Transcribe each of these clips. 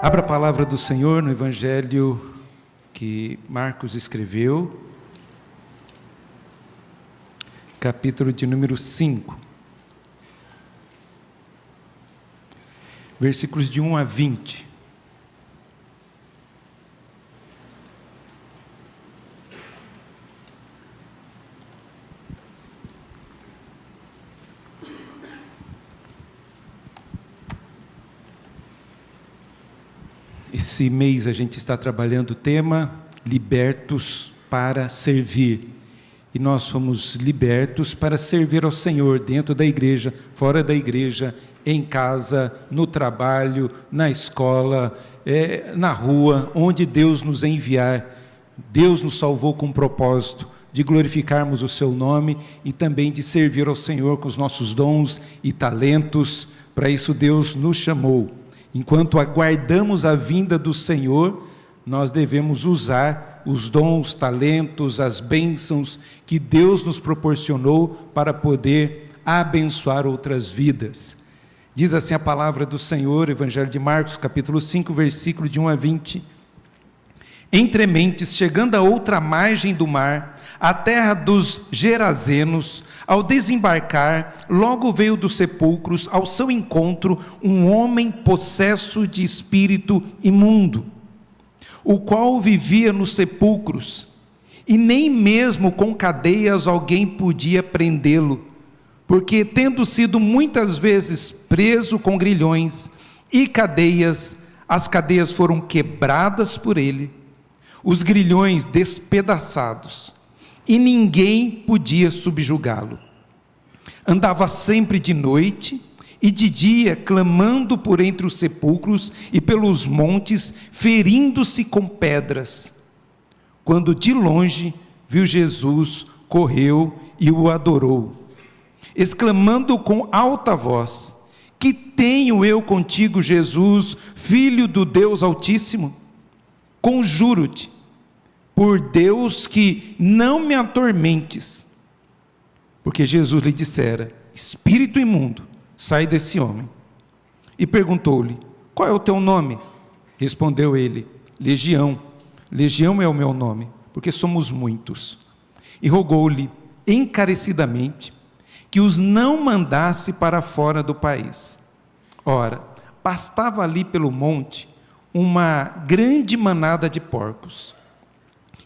Abra a palavra do Senhor no Evangelho que Marcos escreveu, capítulo de número 5, versículos de 1 a 20. Esse mês a gente está trabalhando o tema Libertos para Servir. E nós fomos libertos para servir ao Senhor dentro da igreja, fora da igreja, em casa, no trabalho, na escola, na rua, onde Deus nos enviar. Deus nos salvou com o propósito de glorificarmos o seu nome e também de servir ao Senhor com os nossos dons e talentos. Para isso Deus nos chamou. Enquanto aguardamos a vinda do Senhor, nós devemos usar os dons, talentos, as bênçãos que Deus nos proporcionou para poder abençoar outras vidas. Diz assim a palavra do Senhor, Evangelho de Marcos, capítulo 5, versículo de 1 a 20. Entre mentes, chegando a outra margem do mar, a terra dos Gerazenos, ao desembarcar, logo veio dos sepulcros ao seu encontro um homem possesso de espírito imundo, o qual vivia nos sepulcros, e nem mesmo com cadeias alguém podia prendê-lo, porque tendo sido muitas vezes preso com grilhões e cadeias, as cadeias foram quebradas por ele, os grilhões despedaçados, e ninguém podia subjugá-lo. Andava sempre de noite e de dia, clamando por entre os sepulcros e pelos montes, ferindo-se com pedras. Quando de longe viu Jesus, correu e o adorou, exclamando com alta voz: que tenho eu contigo, Jesus, Filho do Deus Altíssimo? Conjuro-te, por Deus, que não me atormentes. Porque Jesus lhe dissera: espírito imundo, sai desse homem. E perguntou-lhe: qual é o teu nome? Respondeu ele: Legião. Legião é o meu nome, porque somos muitos. E rogou-lhe encarecidamente que os não mandasse para fora do país. Ora, pastava ali pelo monte uma grande manada de porcos.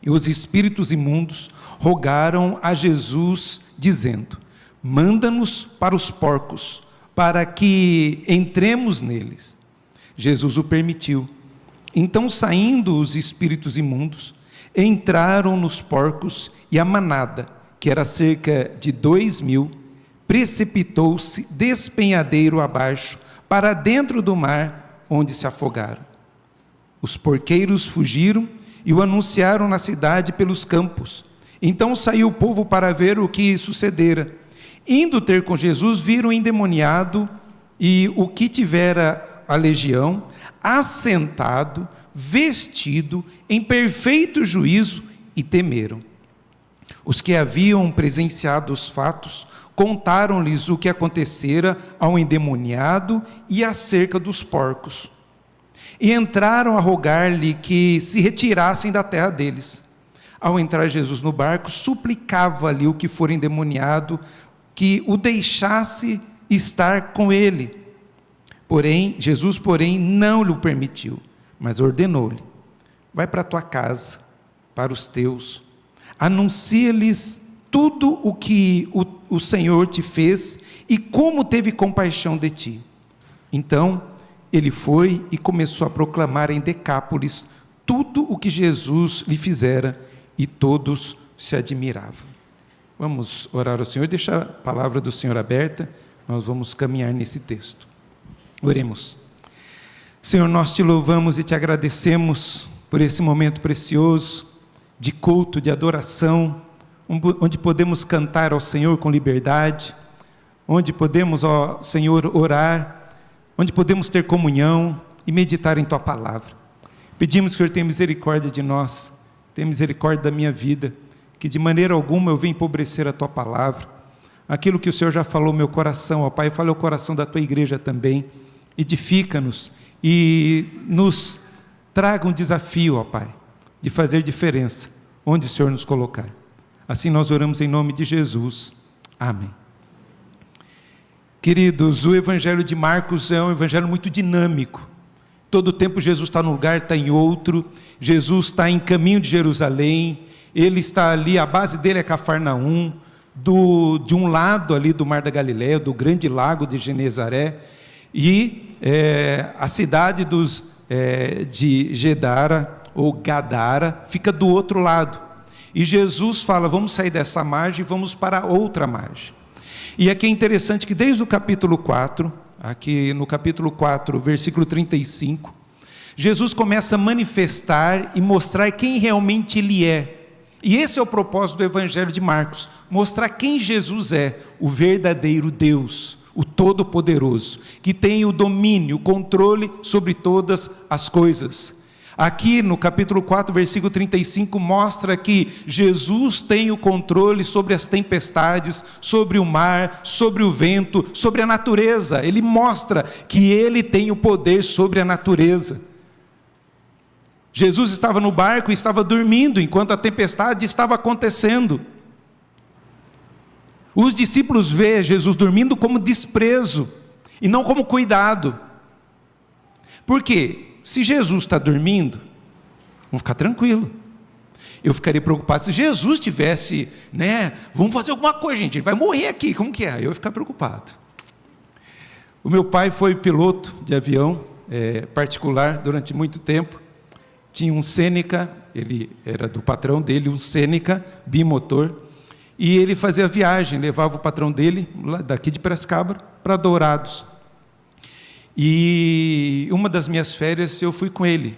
E os espíritos imundos rogaram a Jesus, dizendo: manda-nos para os porcos, para que entremos neles. Jesus o permitiu. Então, saindo os espíritos imundos, entraram nos porcos, e a manada, que era cerca de 2.000, precipitou-se despenhadeiro abaixo, para dentro do mar, onde se afogaram. Os porqueiros fugiram e o anunciaram na cidade pelos campos. Então saiu o povo para ver o que sucedera. Indo ter com Jesus, viram o endemoniado e o que tivera a legião, assentado, vestido, em perfeito juízo, e temeram. Os que haviam presenciado os fatos contaram-lhes o que acontecera ao endemoniado e acerca dos porcos. E entraram a rogar-lhe que se retirassem da terra deles. Ao entrar Jesus no barco, suplicava-lhe o que for endemoniado, que o deixasse estar com ele. Jesus, não lhe permitiu, mas ordenou-lhe: vai para a tua casa, para os teus, anuncia-lhes tudo o que o Senhor te fez e como teve compaixão de ti. Então, ele foi e começou a proclamar em Decápolis tudo o que Jesus lhe fizera, e todos se admiravam. Vamos orar ao Senhor, deixar a palavra do Senhor aberta, nós vamos caminhar nesse texto. Oremos. Senhor, nós te louvamos e te agradecemos por esse momento precioso de culto, de adoração, onde podemos cantar ao Senhor com liberdade, onde podemos, ó Senhor, orar, onde podemos ter comunhão e meditar em tua palavra. Pedimos que o Senhor tenha misericórdia de nós, tenha misericórdia da minha vida, que de maneira alguma eu venha empobrecer a tua palavra. Aquilo que o Senhor já falou no meu coração, ó Pai, fale ao coração da tua igreja também. Edifica-nos e nos traga um desafio, ó Pai, de fazer diferença onde o Senhor nos colocar. Assim nós oramos em nome de Jesus. Amém. Queridos, o Evangelho de Marcos é um evangelho muito dinâmico. Todo o tempo Jesus está num lugar, está em outro. Jesus está em caminho de Jerusalém. Ele está ali, a base dele é Cafarnaum, de um lado ali do Mar da Galileia, do grande lago de Genezaré, e a cidade de Gedara, ou Gadara, fica do outro lado. E Jesus fala, vamos sair dessa margem e vamos para outra margem. E aqui é interessante que desde o capítulo 4, aqui no capítulo 4, versículo 35, Jesus começa a manifestar e mostrar quem realmente Ele é. E esse é o propósito do Evangelho de Marcos, mostrar quem Jesus é, o verdadeiro Deus, o Todo-Poderoso, que tem o domínio, o controle sobre todas as coisas. Aqui no capítulo 4, versículo 35, mostra que Jesus tem o controle sobre as tempestades, sobre o mar, sobre o vento, sobre a natureza. Ele mostra que Ele tem o poder sobre a natureza. Jesus estava no barco e estava dormindo, enquanto a tempestade estava acontecendo. Os discípulos veem Jesus dormindo como desprezo, e não como cuidado. Por quê? Se Jesus está dormindo, vamos ficar tranquilo. Eu ficaria preocupado se Jesus tivesse, vamos fazer alguma coisa, gente, ele vai morrer aqui, como que é? Eu ia ficar preocupado. O meu pai foi piloto de avião particular durante muito tempo. Tinha um Seneca, ele era do patrão dele, um Seneca bimotor, e ele fazia viagem, levava o patrão dele, daqui de Piracicaba, para Dourados. E uma das minhas férias eu fui com ele.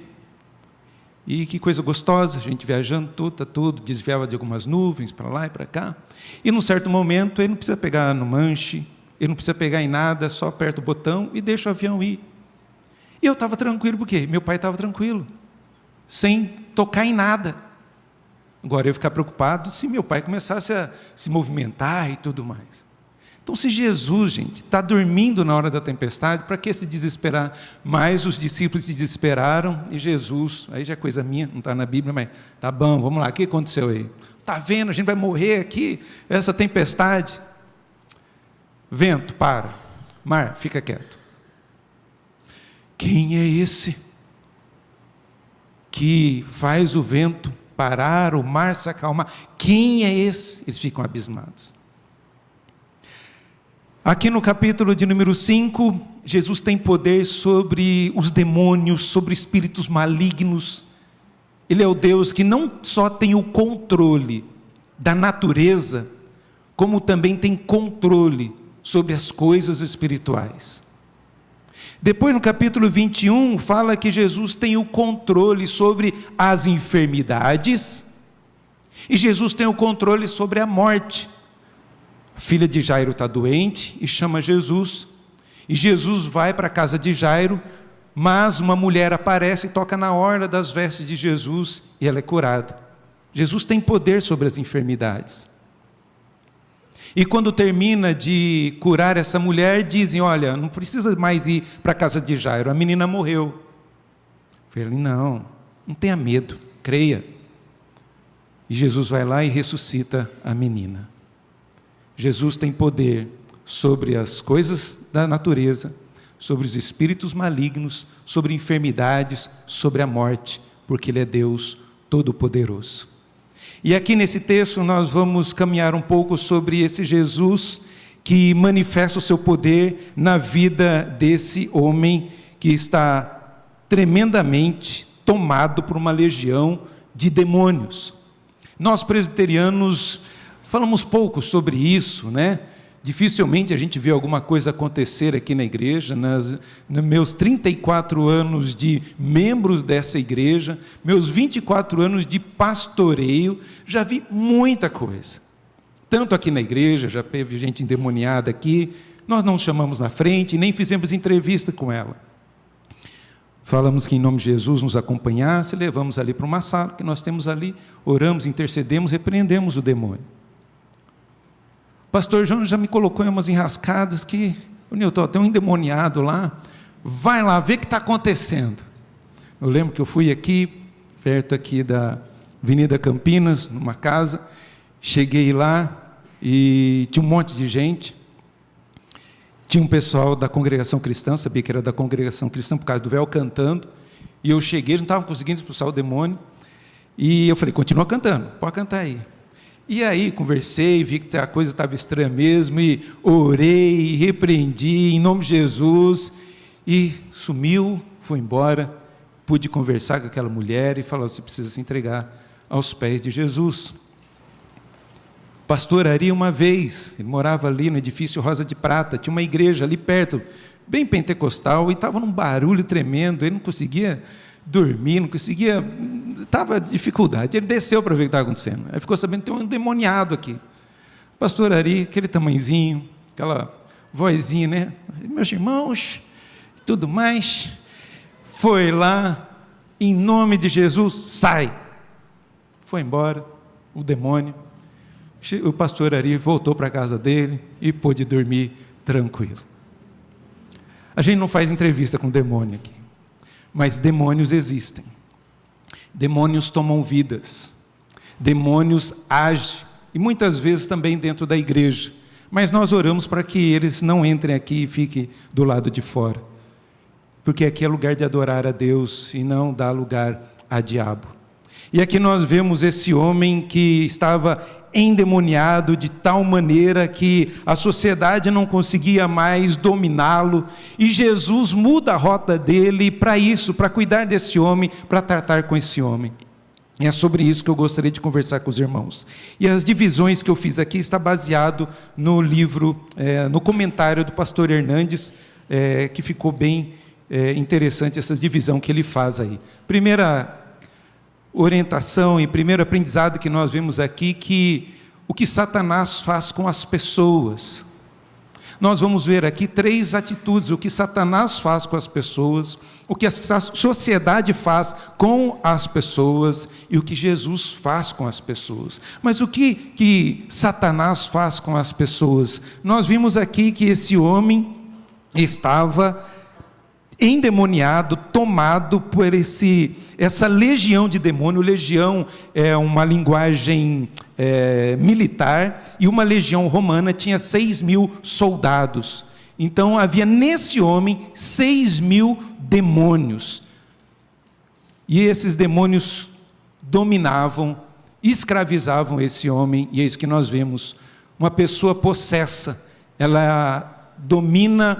E que coisa gostosa, a gente viajando, tudo, desviava de algumas nuvens, para lá e para cá. E num certo momento, ele não precisa pegar no manche, ele não precisa pegar em nada, só aperta o botão e deixa o avião ir. E eu estava tranquilo, por quê? Meu pai estava tranquilo, sem tocar em nada. Agora eu ia ficar preocupado se meu pai começasse a se movimentar e tudo mais. Então, se Jesus, gente, está dormindo na hora da tempestade, para que se desesperar? Mas os discípulos se desesperaram e Jesus, aí já é coisa minha, não está na Bíblia, mas tá bom, vamos lá, o que aconteceu aí? Está vendo, a gente vai morrer aqui, essa tempestade. Vento, para. Mar, fica quieto. Quem é esse que faz o vento parar, o mar se acalmar? Quem é esse? Eles ficam abismados. Aqui no capítulo de número 5, Jesus tem poder sobre os demônios, sobre espíritos malignos. Ele é o Deus que não só tem o controle da natureza, como também tem controle sobre as coisas espirituais. Depois no capítulo 21, fala que Jesus tem o controle sobre as enfermidades, e Jesus tem o controle sobre a morte. A filha de Jairo está doente e chama Jesus, e Jesus vai para a casa de Jairo, mas uma mulher aparece e toca na orla das vestes de Jesus, e ela é curada. Jesus tem poder sobre as enfermidades. E quando termina de curar essa mulher, dizem, olha, não precisa mais ir para a casa de Jairo, a menina morreu. Eu falei, não tenha medo, creia. E Jesus vai lá e ressuscita a menina. Jesus tem poder sobre as coisas da natureza, sobre os espíritos malignos, sobre enfermidades, sobre a morte, porque Ele é Deus Todo-Poderoso. E aqui nesse texto nós vamos caminhar um pouco sobre esse Jesus que manifesta o seu poder na vida desse homem que está tremendamente tomado por uma legião de demônios. Nós presbiterianos falamos pouco sobre isso, Dificilmente a gente vê alguma coisa acontecer aqui na igreja. Nos meus 34 anos de membros dessa igreja, meus 24 anos de pastoreio, já vi muita coisa. Tanto aqui na igreja, já teve gente endemoniada aqui, nós não chamamos na frente, nem fizemos entrevista com ela. Falamos que em nome de Jesus nos acompanhasse, levamos ali para uma sala que nós temos ali, oramos, intercedemos, repreendemos o demônio. Pastor João já me colocou em umas enrascadas que, o Nilton, tem um endemoniado lá, vai lá, vê o que está acontecendo. Eu lembro que eu fui aqui, perto aqui da Avenida Campinas, numa casa, cheguei lá e tinha um monte de gente, tinha um pessoal da congregação cristã, sabia que era da congregação cristã por causa do véu cantando, e eu cheguei, eles não estavam conseguindo expulsar o demônio, e eu falei, continua cantando, pode cantar aí. E aí conversei, vi que a coisa estava estranha mesmo, e orei, repreendi em nome de Jesus, e sumiu, foi embora. Pude conversar com aquela mulher e falar, você precisa se entregar aos pés de Jesus. Pastor Ari, uma vez, ele morava ali no edifício Rosa de Prata, tinha uma igreja ali perto, bem pentecostal, e estava num barulho tremendo, ele não conseguia dormir, não conseguia, estava dificuldade. Ele desceu para ver o que estava acontecendo, aí ficou sabendo que tem um endemoniado aqui. Pastor Ari, aquele tamanhozinho, aquela vozinha, né? Meus irmãos, tudo mais, foi lá, em nome de Jesus, sai. Foi embora, o demônio. O pastor Ari voltou para a casa dele e pôde dormir tranquilo. A gente não faz entrevista com demônio aqui, mas demônios existem. Demônios tomam vidas, demônios agem, e muitas vezes também dentro da igreja, mas nós oramos para que eles não entrem aqui e fiquem do lado de fora, porque aqui é lugar de adorar a Deus e não dar lugar a diabo. E aqui nós vemos esse homem que estava endemoniado de tal maneira que a sociedade não conseguia mais dominá-lo, e Jesus muda a rota dele para isso, para cuidar desse homem, para tratar com esse homem. E é sobre isso que eu gostaria de conversar com os irmãos. E as divisões que eu fiz aqui está baseado no livro, no comentário do pastor Hernandes, que ficou bem interessante essa divisão que ele faz aí. Primeira orientação e primeiro aprendizado que nós vemos aqui, que o que Satanás faz com as pessoas. Nós vamos ver aqui 3 atitudes, o que Satanás faz com as pessoas, o que a sociedade faz com as pessoas e o que Jesus faz com as pessoas. Mas o que Satanás faz com as pessoas? Nós vimos aqui que esse homem estava endemoniado, tomado por essa legião de demônio. Legião é uma linguagem militar, e uma legião romana tinha 6.000 soldados. Então havia nesse homem 6.000 demônios, e esses demônios dominavam, escravizavam esse homem, e é isso que nós vemos. Uma pessoa possessa,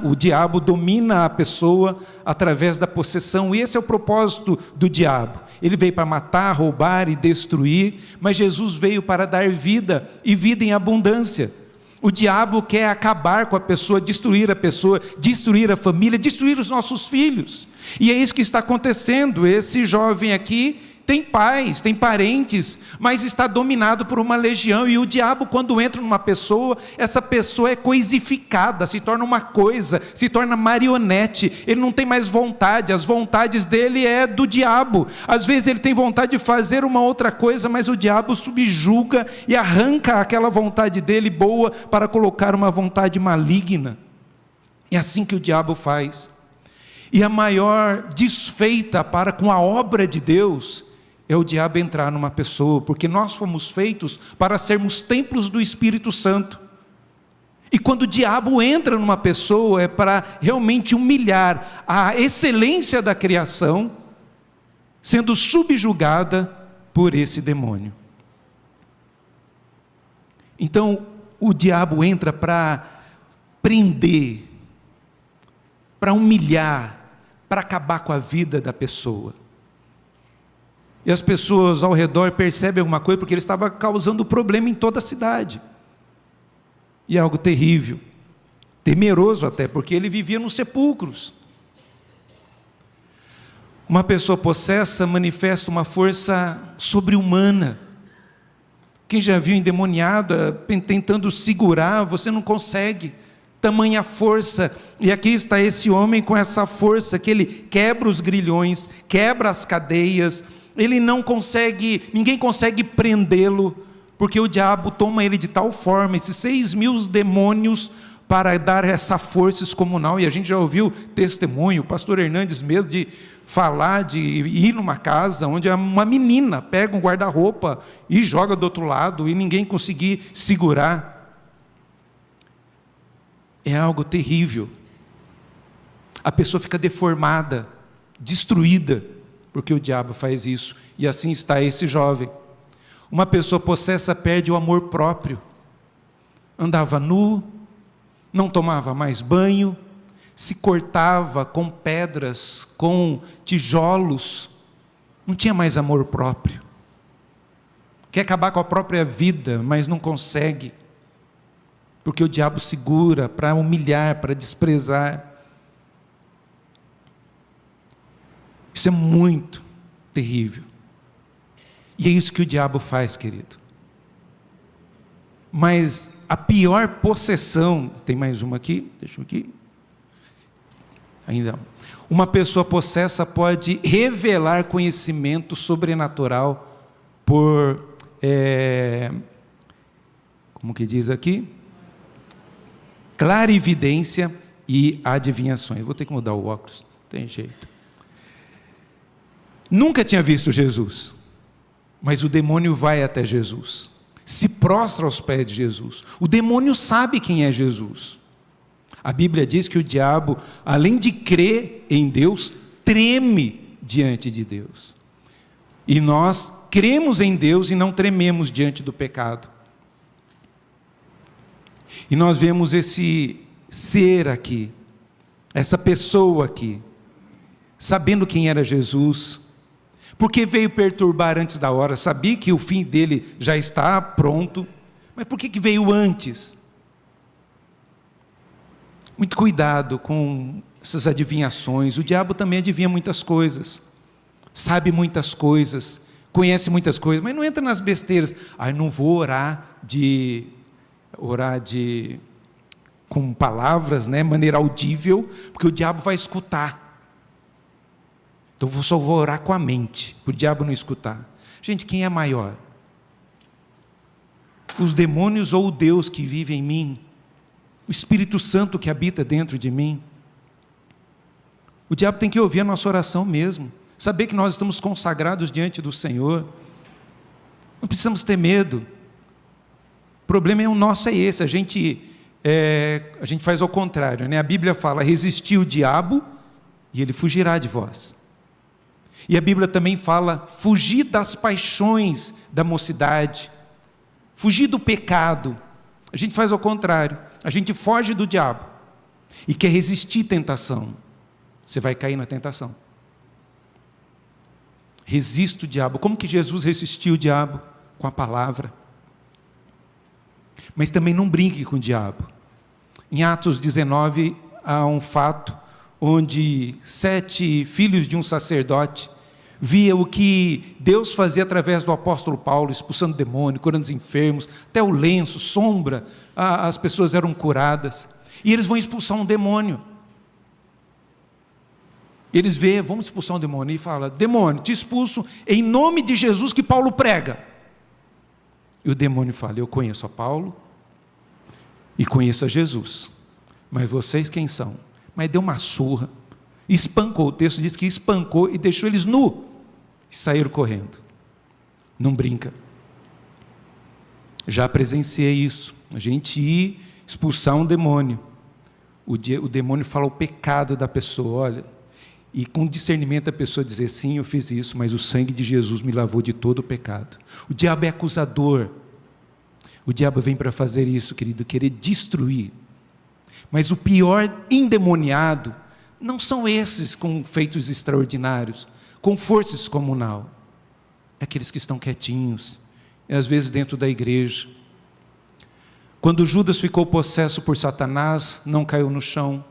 o diabo domina a pessoa através da possessão, e esse é o propósito do diabo. Ele veio para matar, roubar e destruir, mas Jesus veio para dar vida, e vida em abundância. O diabo quer acabar com a pessoa, destruir a família, destruir os nossos filhos, e é isso que está acontecendo. Esse jovem aqui tem pais, tem parentes, mas está dominado por uma legião, e o diabo, quando entra numa pessoa, essa pessoa é coisificada, se torna uma coisa, se torna marionete, ele não tem mais vontade, as vontades dele é do diabo. Às vezes ele tem vontade de fazer uma outra coisa, mas o diabo subjuga e arranca aquela vontade dele boa para colocar uma vontade maligna. É assim que o diabo faz. E a maior desfeita para com a obra de Deus é o diabo entrar numa pessoa, porque nós fomos feitos para sermos templos do Espírito Santo. E quando o diabo entra numa pessoa, é para realmente humilhar a excelência da criação, sendo subjugada por esse demônio. Então, o diabo entra para prender, para humilhar, para acabar com a vida da pessoa. E as pessoas ao redor percebem alguma coisa, porque ele estava causando problema em toda a cidade. E é algo terrível, temeroso até, porque ele vivia nos sepulcros. Uma pessoa possessa manifesta uma força sobre-humana. Quem já viu endemoniado tentando segurar, você não consegue, tamanha força. E aqui está esse homem com essa força, que ele quebra os grilhões, quebra as cadeias, ele não consegue, ninguém consegue prendê-lo, porque o diabo toma ele de tal forma, esses 6.000 demônios para dar essa força excomunal. E a gente já ouviu testemunho, o pastor Hernandes mesmo, de falar, de ir numa casa onde uma menina pega um guarda-roupa e joga do outro lado e ninguém conseguir segurar. É algo terrível. A pessoa fica deformada, destruída, porque o diabo faz isso. E assim está esse jovem. Uma pessoa possessa perde o amor próprio. Andava nu, não tomava mais banho, se cortava com pedras, com tijolos, não tinha mais amor próprio. Quer acabar com a própria vida, mas não consegue, porque o diabo segura para humilhar, para desprezar. Isso é muito terrível. E é isso que o diabo faz, querido. Mas a pior possessão, tem mais uma aqui, deixa eu aqui. Ainda. Uma pessoa possessa pode revelar conhecimento sobrenatural por, como que diz aqui? Clarividência e adivinhações. Vou ter que mudar o óculos, não tem jeito. Nunca tinha visto Jesus, mas o demônio vai até Jesus, se prostra aos pés de Jesus. O demônio sabe quem é Jesus. A Bíblia diz que o diabo, além de crer em Deus, treme diante de Deus. E nós cremos em Deus e não trememos diante do pecado. E nós vemos esse ser aqui, essa pessoa aqui, sabendo quem era Jesus, porque veio perturbar antes da hora, sabia que o fim dele já está pronto, mas por que veio antes? Muito cuidado com essas adivinhações. O diabo também adivinha muitas coisas, sabe muitas coisas, conhece muitas coisas, mas não entra nas besteiras. Não vou orar com palavras, maneira audível, porque o diabo vai escutar. Então eu só vou orar com a mente, para o diabo não escutar. Gente, quem é maior? Os demônios ou o Deus que vive em mim? O Espírito Santo que habita dentro de mim? O diabo tem que ouvir a nossa oração mesmo, saber que nós estamos consagrados diante do Senhor. Não precisamos ter medo. O problema nosso é esse, a gente faz ao contrário, A Bíblia fala, resistir o diabo e ele fugirá de vós. E a Bíblia também fala, fugir das paixões da mocidade, fugir do pecado. A gente faz ao contrário, a gente foge do diabo e quer resistir tentação. Você vai cair na tentação. Resista o diabo. Como que Jesus resistiu o diabo? Com a palavra. Mas também não brinque com o diabo. Em Atos 19, há um fato onde 7 filhos de um sacerdote via o que Deus fazia através do apóstolo Paulo, expulsando demônio, curando os enfermos, até o lenço, sombra, as pessoas eram curadas, e eles vão expulsar um demônio. Eles veem, vamos expulsar um demônio, e fala, demônio, te expulso em nome de Jesus que Paulo prega. E o demônio fala, eu conheço a Paulo e conheço a Jesus, mas vocês quem são? Mas deu uma surra, espancou, o texto diz que espancou e deixou eles nu, e saíram correndo. Não brinca. Já presenciei isso, a gente ir expulsar um demônio, o demônio fala o pecado da pessoa, olha, e com discernimento a pessoa dizer, sim, eu fiz isso, mas o sangue de Jesus me lavou de todo o pecado. O diabo é acusador, o diabo vem para fazer isso, querido, querer destruir. Mas o pior endemoniado não são esses com feitos extraordinários, com força excomunal. É aqueles que estão quietinhos, e às vezes dentro da igreja. Quando Judas ficou possesso por Satanás, não caiu no chão,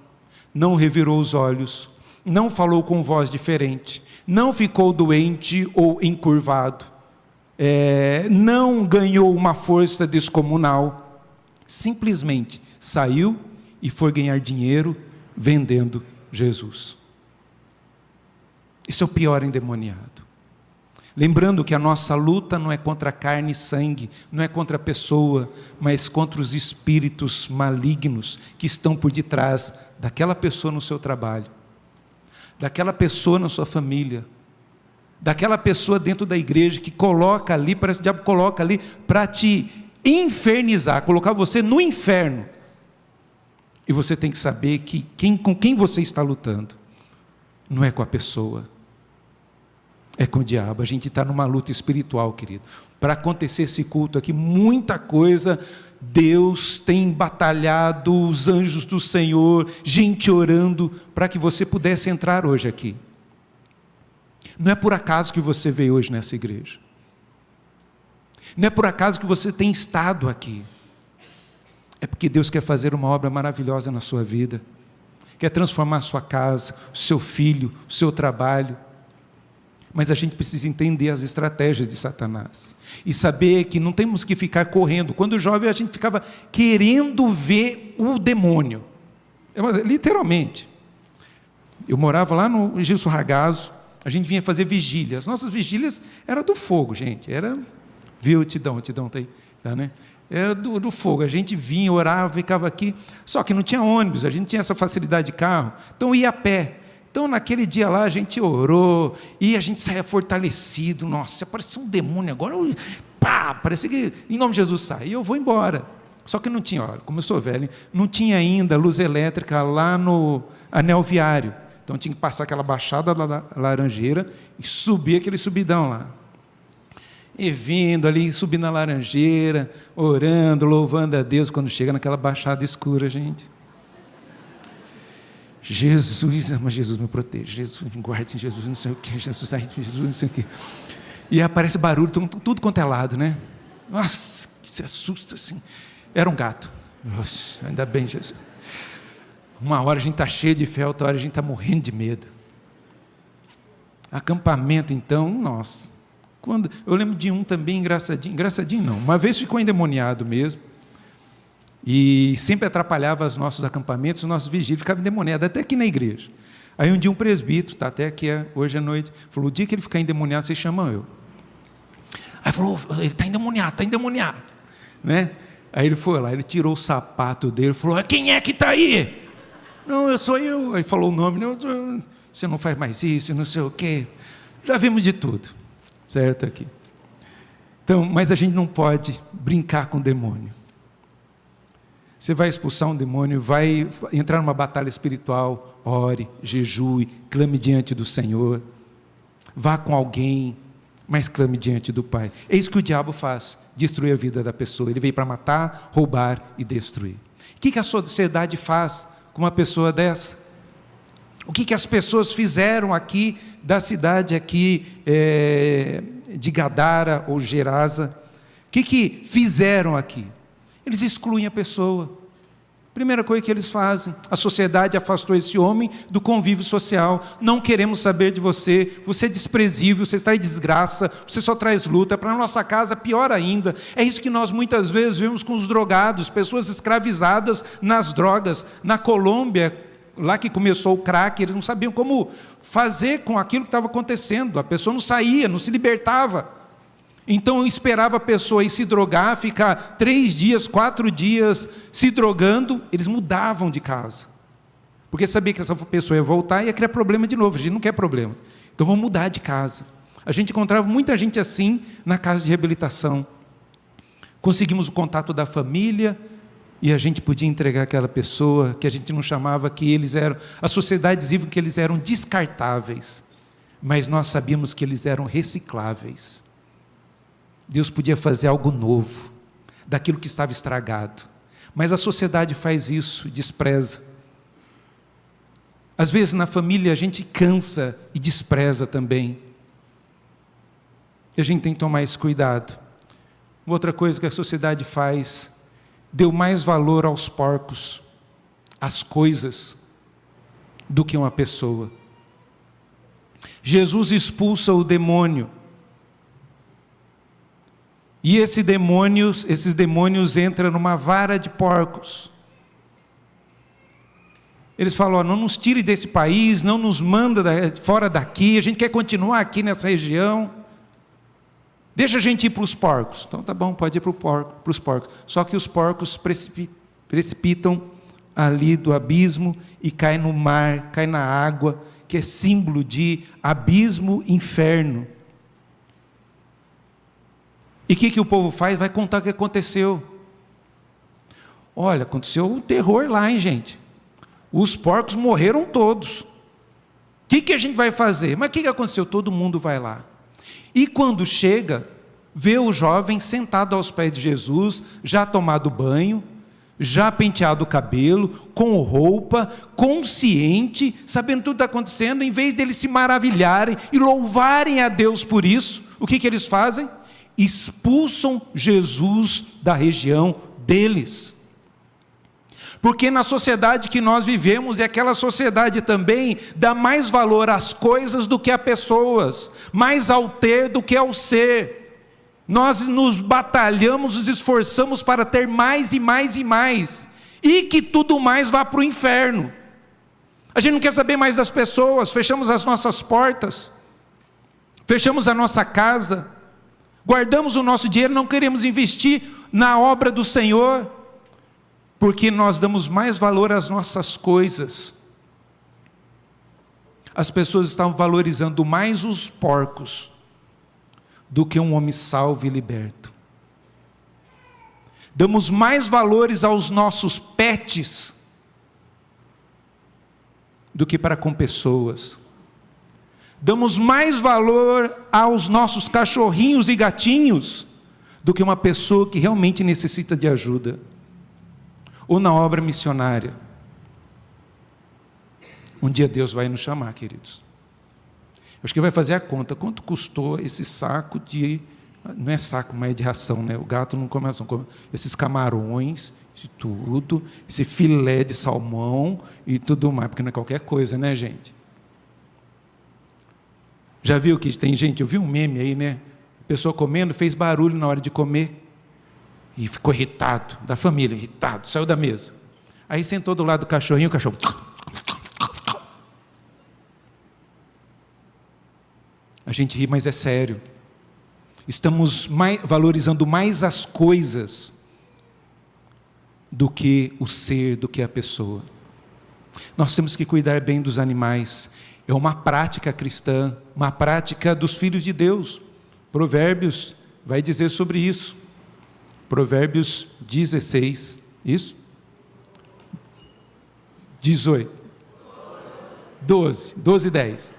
não revirou os olhos, não falou com voz diferente, não ficou doente ou encurvado, não ganhou uma força descomunal, simplesmente saiu e foi ganhar dinheiro vendendo Jesus. Isso é o pior endemoniado. Lembrando que a nossa luta não é contra carne e sangue, não é contra a pessoa, mas contra os espíritos malignos que estão por detrás daquela pessoa no seu trabalho, daquela pessoa na sua família, daquela pessoa dentro da igreja que coloca ali, parece que o diabo coloca ali para te infernizar, colocar você no inferno. E você tem que saber que com quem você está lutando não é com a pessoa, é com o diabo. A gente está numa luta espiritual, querido. Para acontecer esse culto aqui, muita coisa, Deus tem batalhado, os anjos do Senhor, gente orando, para que você pudesse entrar hoje aqui. Não é por acaso que você veio hoje nessa igreja. Não é por acaso que você tem estado aqui. É porque Deus quer fazer uma obra maravilhosa na sua vida. Quer transformar a sua casa, o seu filho, o seu trabalho. Mas a gente precisa entender as estratégias de Satanás. E saber que não temos que ficar correndo. Quando jovem a gente ficava querendo ver o demônio. Literalmente. Eu morava lá no Gilson Ragazzo. A gente vinha fazer vigília. As nossas vigílias eram do fogo, gente. Era, viu, Tidão tá aí, tá, né? Era do fogo. A gente vinha, orava, ficava aqui. Só que não tinha ônibus, a gente tinha essa facilidade de carro. Então ia a pé. Então naquele dia lá a gente orou e a gente saía fortalecido. Nossa, apareceu um demônio agora. Pá, parecia que em nome de Jesus sai. E eu vou embora. Só que não tinha, olha, como eu sou velho, não tinha ainda luz elétrica lá no anel viário. Então tinha que passar aquela baixada da Laranjeira e subir aquele subidão lá. E vindo ali, subindo na Laranjeira, orando, louvando a Deus, quando chega naquela baixada escura, gente. Jesus, ama Jesus, me protege, Jesus, me guarde, Jesus, não sei o que, Jesus, não sei o que. E aparece barulho, tudo quanto é lado, né? Nossa, que se assusta assim. Era um gato. Nossa, ainda bem, Jesus. Uma hora a gente está cheio de fé, outra hora a gente está morrendo de medo. Acampamento, então, nossa. Eu lembro de um também engraçadinho não, uma vez ficou endemoniado mesmo, e sempre atrapalhava os nossos acampamentos, os nossos vigílios, ficava endemoniado, até aqui na igreja. Aí um dia um presbítero, está até aqui hoje à noite, falou, o dia que ele ficar endemoniado, vocês chamam eu. Aí falou, ele está endemoniado, né? Aí ele foi lá, ele tirou o sapato dele, falou, quem é que está aí? Não, sou eu. Aí falou o nome, não, você não faz mais isso, não sei o quê. Já vimos de tudo, certo aqui. Então, mas a gente não pode brincar com o demônio. Você vai expulsar um demônio, vai entrar numa batalha espiritual, ore, jejue, clame diante do Senhor, vá com alguém, mas clame diante do Pai. É isso que o diabo faz, destruir a vida da pessoa. Ele veio para matar, roubar e destruir. O que a sociedade faz com uma pessoa dessa? O que as pessoas fizeram aqui da cidade aqui de Gadara ou Gerasa? O que fizeram aqui? Eles excluem a pessoa. Primeira coisa que eles fazem, a sociedade afastou esse homem do convívio social. Não queremos saber de você, você é desprezível, você traz desgraça, você só traz luta. Para a nossa casa, pior ainda. É isso que nós muitas vezes vemos com os drogados, pessoas escravizadas nas drogas. Na Colômbia, lá que começou o crack, eles não sabiam como fazer com aquilo que estava acontecendo. A pessoa não saía, não se libertava. Então eu esperava a pessoa ir se drogar, ficar 3 dias, 4 dias se drogando, eles mudavam de casa. Porque sabia que essa pessoa ia voltar e ia criar problema de novo. A gente não quer problema. Então vamos mudar de casa. A gente encontrava muita gente assim na casa de reabilitação. Conseguimos o contato da família e a gente podia entregar aquela pessoa que a gente não chamava que eles eram... A sociedade dizia que eles eram descartáveis, mas nós sabíamos que eles eram recicláveis. Deus podia fazer algo novo, daquilo que estava estragado. Mas a sociedade faz isso, despreza. Às vezes na família a gente cansa e despreza também. E a gente tem que tomar esse cuidado. Outra coisa que a sociedade faz, deu mais valor aos porcos, às coisas, do que uma pessoa. Jesus expulsa o demônio. E esses demônios entram numa vara de porcos. Eles falam, não nos tire desse país, não nos manda fora daqui, a gente quer continuar aqui nessa região. Deixa a gente ir para os porcos. Então tá bom, pode ir para os porcos. Só que os porcos precipitam ali do abismo e caem no mar, caem na água, que é símbolo de abismo, inferno. E o que o povo faz? Vai contar o que aconteceu. Olha, aconteceu um terror lá, hein, gente? Os porcos morreram todos. O que a gente vai fazer? Mas o que aconteceu? Todo mundo vai lá. E quando chega, vê o jovem sentado aos pés de Jesus, já tomado banho, já penteado o cabelo, com roupa, consciente, sabendo tudo que está acontecendo. Em vez deles se maravilharem e louvarem a Deus por isso, o que eles fazem? Expulsam Jesus da região deles. Porque na sociedade que nós vivemos, é aquela sociedade também, dá mais valor às coisas do que a pessoas, mais ao ter do que ao ser. Nós nos batalhamos, nos esforçamos para ter mais e mais e mais, e que tudo mais vá para o inferno. A gente não quer saber mais das pessoas, fechamos as nossas portas, fechamos a nossa casa, guardamos o nosso dinheiro, não queremos investir na obra do Senhor, porque nós damos mais valor às nossas coisas. As pessoas estão valorizando mais os porcos do que um homem salvo e liberto. Damos mais valores aos nossos pets do que para com pessoas. Damos mais valor aos nossos cachorrinhos e gatinhos do que uma pessoa que realmente necessita de ajuda. Ou na obra missionária. Um dia Deus vai nos chamar, queridos. Acho que vai fazer a conta. Quanto custou esse saco de... Não é saco, mas é de ração, né? O gato não come ração. Come esses camarões, de tudo. Esse filé de salmão e tudo mais. Porque não é qualquer coisa, né, gente? Já viu que tem gente... Eu vi um meme aí, né? A pessoa comendo, fez barulho na hora de comer. E ficou irritado, da família, irritado, saiu da mesa. Aí sentou do lado do cachorrinho, o cachorro... A gente ri, mas é sério. Estamos valorizando mais as coisas do que o ser, do que a pessoa. Nós temos que cuidar bem dos animais. É uma prática cristã, uma prática dos filhos de Deus. Provérbios vai dizer sobre isso. Provérbios 16, isso? 18. 12 e 10.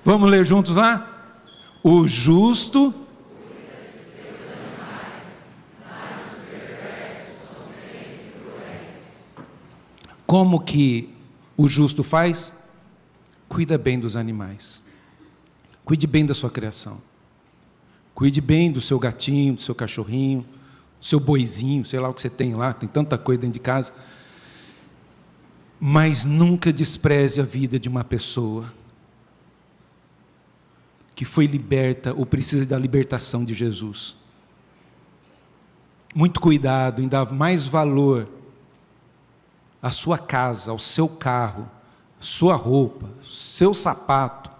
Vamos ler juntos lá? O justo... Como que o justo faz? Cuida bem dos animais. Cuide bem da sua criação. Cuide bem do seu gatinho, do seu cachorrinho, do seu boizinho, sei lá o que você tem lá, tem tanta coisa dentro de casa. Mas nunca despreze a vida de uma pessoa que foi liberta ou precisa da libertação de Jesus. Muito cuidado em dar mais valor à sua casa, ao seu carro, à sua roupa, seu sapato,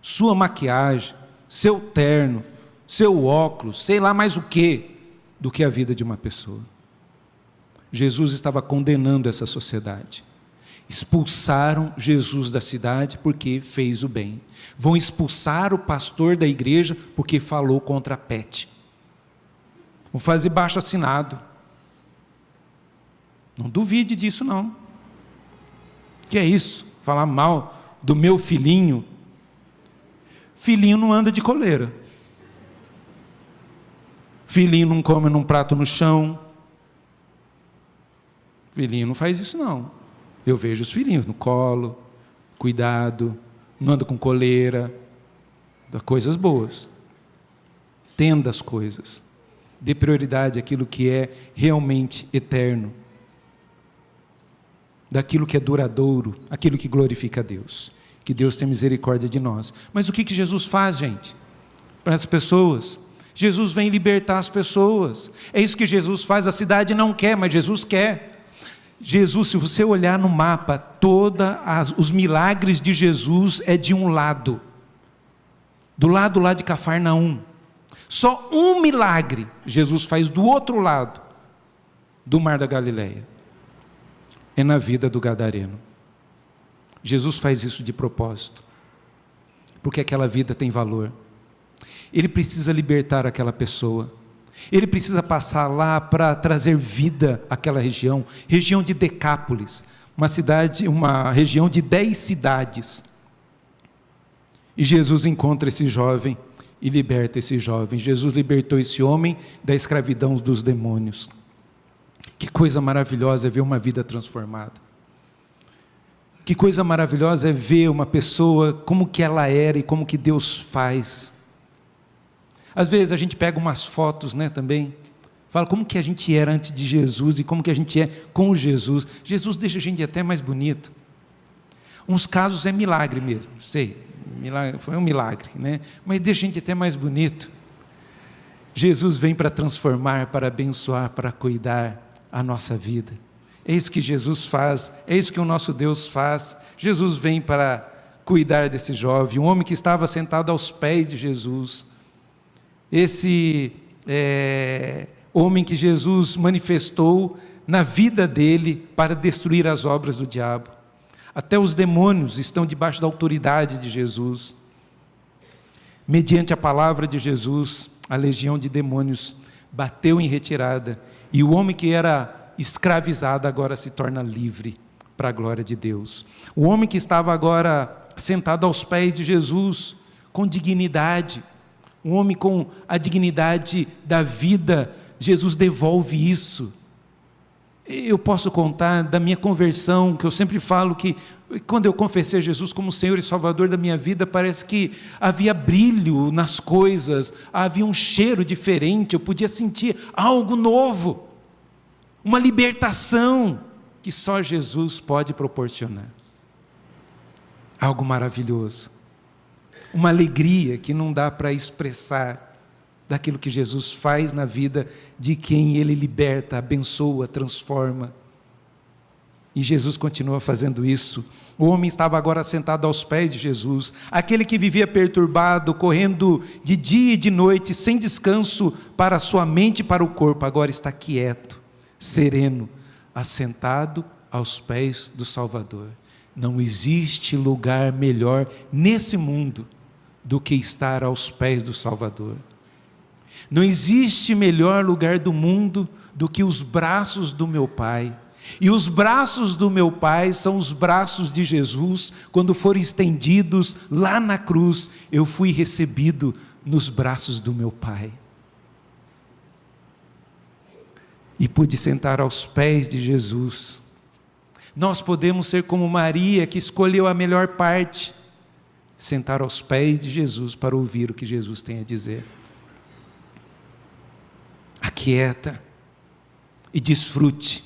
sua maquiagem, seu terno, seu óculos, sei lá mais o que, do que a vida de uma pessoa. Jesus estava condenando essa sociedade. Expulsaram Jesus da cidade porque fez o bem. Vão expulsar o pastor da igreja porque falou contra a pet. Vão fazer baixo-assinado. Não duvide disso, não. Que é isso? Falar mal do meu filhinho. Filhinho não anda de coleira. Filhinho não come num prato no chão. Filhinho não faz isso, não. Eu vejo os filhinhos no colo, cuidado, não anda com coleira, dá coisas boas. Tenda as coisas. Dê prioridade àquilo que é realmente eterno. Daquilo que é duradouro, aquilo que glorifica a Deus. Que Deus tenha misericórdia de nós. Mas o que Jesus faz, gente? Para as pessoas... Jesus vem libertar as pessoas. É isso que Jesus faz. A cidade não quer, mas Jesus quer. Jesus, se você olhar no mapa, todos os milagres de Jesus é de um lado. Do lado lá de Cafarnaum. Só um milagre Jesus faz do outro lado do Mar da Galileia. É na vida do gadareno. Jesus faz isso de propósito, porque aquela vida tem valor. Ele precisa libertar aquela pessoa. Ele precisa passar lá para trazer vida àquela região de Decápolis, uma região de 10 cidades. E Jesus encontra esse jovem e liberta esse jovem. Jesus libertou esse homem da escravidão dos demônios. Que coisa maravilhosa é ver uma vida transformada. Que coisa maravilhosa é ver uma pessoa como que ela era e como que Deus faz. Às vezes a gente pega umas fotos, também, fala como que a gente era antes de Jesus e como que a gente é com Jesus. Jesus deixa a gente até mais bonito. Uns casos é milagre mesmo, foi um milagre, mas deixa a gente até mais bonito. Jesus vem para transformar, para abençoar, para cuidar a nossa vida. É isso que Jesus faz, é isso que o nosso Deus faz. Jesus vem para cuidar desse jovem, um homem que estava sentado aos pés de Jesus. Esse homem que Jesus manifestou na vida dele para destruir as obras do diabo. Até os demônios estão debaixo da autoridade de Jesus. Mediante a palavra de Jesus, a legião de demônios bateu em retirada, e o homem que era escravizado agora se torna livre para a glória de Deus. O homem que estava agora sentado aos pés de Jesus, com dignidade, um homem com a dignidade da vida, Jesus devolve isso. Eu posso contar da minha conversão, que eu sempre falo que quando eu confessei a Jesus como Senhor e Salvador da minha vida, parece que havia brilho nas coisas, havia um cheiro diferente, eu podia sentir algo novo, uma libertação que só Jesus pode proporcionar. Algo maravilhoso, uma alegria que não dá para expressar, daquilo que Jesus faz na vida de quem Ele liberta, abençoa, transforma. E Jesus continua fazendo isso. O homem estava agora sentado aos pés de Jesus, aquele que vivia perturbado, correndo de dia e de noite, sem descanso para a sua mente e para o corpo, agora está quieto, sereno, assentado aos pés do Salvador. Não existe lugar melhor nesse mundo do que estar aos pés do Salvador. Não existe melhor lugar do mundo do que os braços do meu Pai. E os braços do meu Pai são os braços de Jesus. Quando foram estendidos lá na cruz, eu fui recebido nos braços do meu Pai. E pude sentar aos pés de Jesus. Nós podemos ser como Maria, que escolheu a melhor parte, sentar aos pés de Jesus para ouvir o que Jesus tem a dizer. Aquieta e desfrute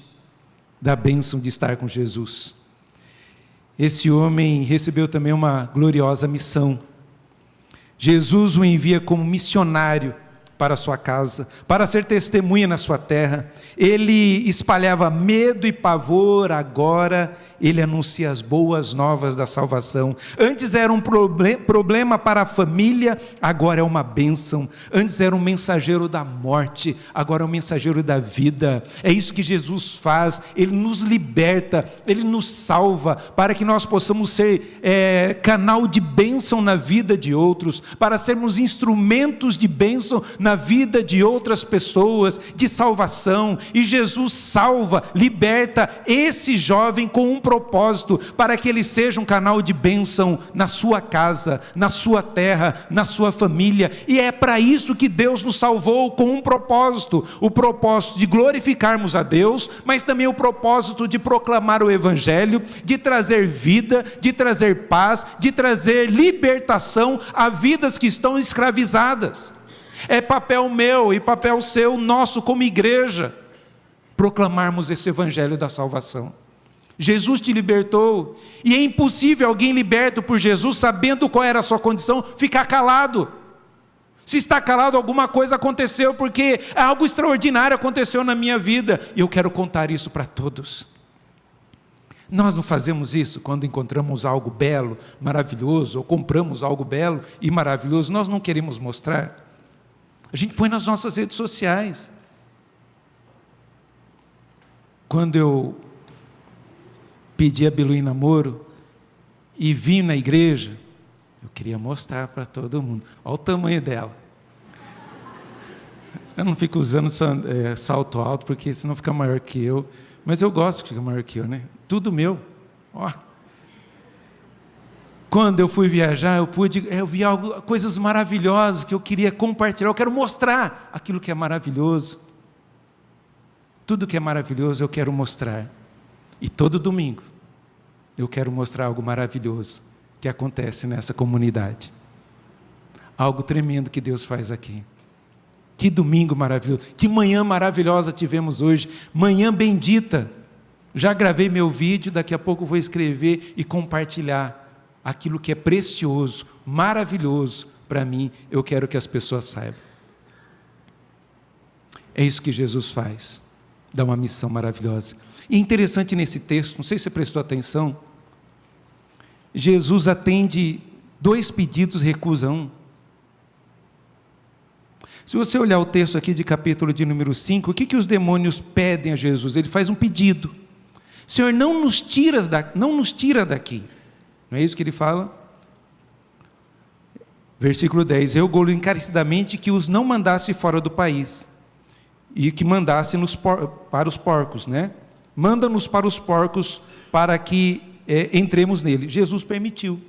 da bênção de estar com Jesus. Esse homem recebeu também uma gloriosa missão. Jesus o envia como missionário para a sua casa, para ser testemunha na sua terra. Ele espalhava medo e pavor, agora ele anuncia as boas novas da salvação. Antes era um problema para a família, agora é uma bênção. Antes era um mensageiro da morte, agora é um mensageiro da vida. É isso que Jesus faz, Ele nos liberta, Ele nos salva, para que nós possamos ser canal de bênção na vida de outros, para sermos instrumentos de bênção na vida de outras pessoas, de salvação. E Jesus salva, liberta esse jovem com um propósito, para que ele seja um canal de bênção na sua casa, na sua terra, na sua família. E é para isso que Deus nos salvou, com um propósito, o propósito de glorificarmos a Deus, mas também o propósito de proclamar o Evangelho, de trazer vida, de trazer paz, de trazer libertação a vidas que estão escravizadas. É papel meu e papel seu, nosso como igreja, proclamarmos esse Evangelho da salvação. Jesus te libertou, e é impossível alguém liberto por Jesus, sabendo qual era a sua condição, ficar calado. Se está calado, alguma coisa aconteceu, porque algo extraordinário aconteceu na minha vida, e eu quero contar isso para todos. Nós não fazemos isso quando encontramos algo belo, maravilhoso, ou compramos algo belo e maravilhoso, nós não queremos mostrar. A gente põe nas nossas redes sociais. Quando eu pedi a Bilu em namoro e vim na igreja, eu queria mostrar para todo mundo. Olha o tamanho dela. Eu não fico usando salto alto, porque senão fica maior que eu. Mas eu gosto que fica maior que eu, né? Tudo meu. Ó. Quando eu fui viajar, eu vi coisas maravilhosas que eu queria compartilhar. Eu quero mostrar aquilo que é maravilhoso. Tudo que é maravilhoso eu quero mostrar. E todo domingo eu quero mostrar algo maravilhoso que acontece nessa comunidade. Algo tremendo que Deus faz aqui. Que domingo maravilhoso, que manhã maravilhosa tivemos hoje, manhã bendita. Já gravei meu vídeo, daqui a pouco vou escrever e compartilhar aquilo que é precioso, maravilhoso para mim, eu quero que as pessoas saibam. É isso que Jesus faz, dá uma missão maravilhosa. E interessante nesse texto, não sei se você prestou atenção, Jesus atende 2 pedidos, recusa 1. Se você olhar o texto aqui de capítulo de número 5, o que os demônios pedem a Jesus? Ele faz um pedido. Senhor, não nos tira daqui. Não é isso que ele fala? Versículo 10. Eu rogo encarecidamente que os não mandasse fora do país. E que mandasse para os porcos, né? Manda-nos para os porcos para que entremos nele. Jesus permitiu.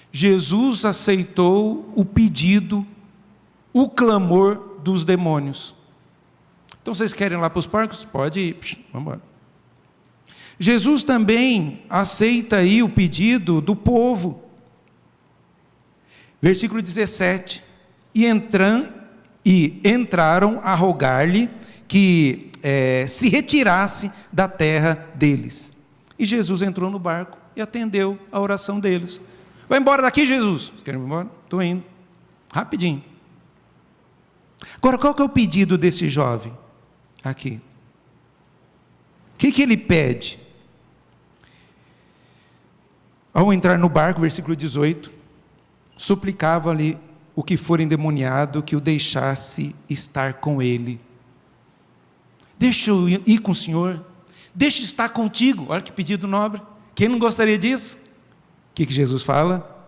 Jesus aceitou o pedido, o clamor dos demônios. Então vocês querem ir lá para os porcos? Pode ir, vamos embora. Jesus também aceita aí o pedido do povo. Versículo 17. E entraram a rogar-lhe que se retirasse da terra deles. E Jesus entrou no barco e atendeu a oração deles. Vai embora daqui, Jesus. Querem ir embora? Estou indo. Rapidinho. Agora, qual que é o pedido desse jovem? Aqui. O que ele pede? Ao entrar no barco, versículo 18, suplicava-lhe o que for endemoniado que o deixasse estar com ele. Deixa eu ir com o Senhor, deixa eu estar contigo. Olha que pedido nobre. Quem não gostaria disso? O que Jesus fala?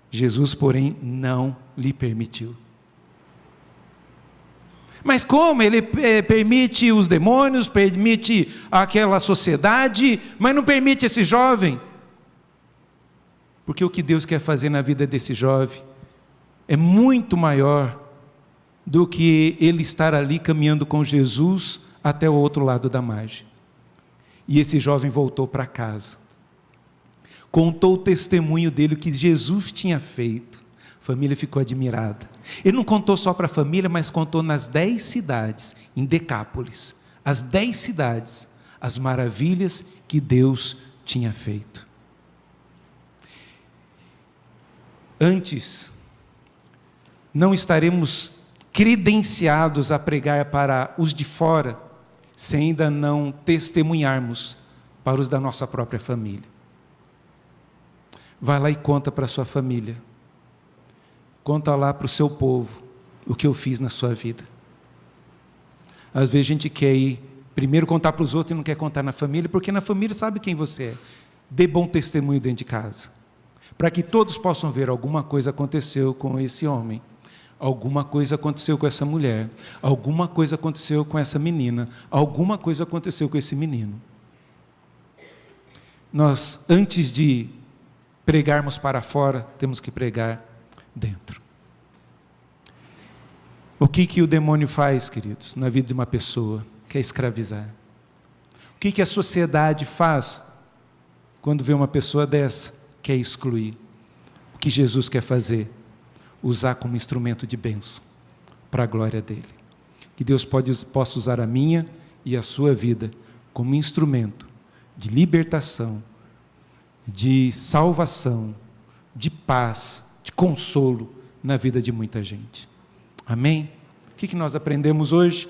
Jesus, porém, não lhe permitiu. Mas como? Ele permite os demônios, permite aquela sociedade, mas não permite esse jovem. Porque o que Deus quer fazer na vida desse jovem é muito maior do que ele estar ali caminhando com Jesus até o outro lado da margem. E esse jovem voltou para casa. Contou o testemunho dele, o que Jesus tinha feito. A família ficou admirada. Ele não contou só para a família, mas contou nas 10 cidades, em Decápolis. As 10 cidades, as maravilhas que Deus tinha feito. Antes, não estaremos credenciados a pregar para os de fora, se ainda não testemunharmos para os da nossa própria família. Vai lá e conta para a sua família. Conta lá para o seu povo o que eu fiz na sua vida. Às vezes a gente quer ir primeiro contar para os outros e não quer contar na família, porque na família sabe quem você é. Dê bom testemunho dentro de casa, para que todos possam ver alguma coisa aconteceu com esse homem, alguma coisa aconteceu com essa mulher, alguma coisa aconteceu com essa menina, alguma coisa aconteceu com esse menino. Nós, antes de pregarmos para fora, temos que pregar dentro. O que o demônio faz, queridos, na vida de uma pessoa? Quer escravizar. O que a sociedade faz quando vê uma pessoa dessa? Quer excluir. O que Jesus quer fazer? Usar como instrumento de bênção para a glória dele. Que Deus possa usar a minha e a sua vida como instrumento de libertação, de salvação, de paz, de consolo na vida de muita gente. Amém? O que nós aprendemos hoje?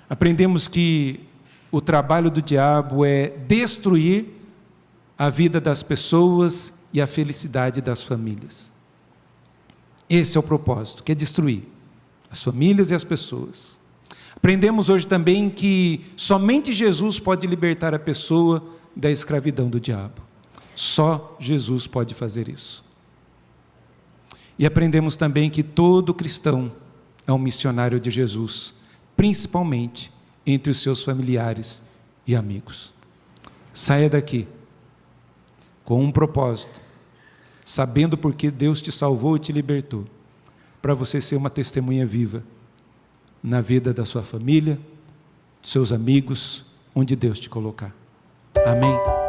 Aprendemos que o trabalho do diabo é destruir a vida das pessoas e a felicidade das famílias. Esse é o propósito, que é destruir. as famílias e as pessoas. Aprendemos hoje também que somente Jesus pode libertar a pessoa da escravidão do diabo. Só Jesus pode fazer isso. E aprendemos também que todo cristão é um missionário de Jesus, principalmente entre os seus familiares e amigos. Saia daqui com um propósito, sabendo por que Deus te salvou e te libertou, para você ser uma testemunha viva na vida da sua família, dos seus amigos, onde Deus te colocar. Amém?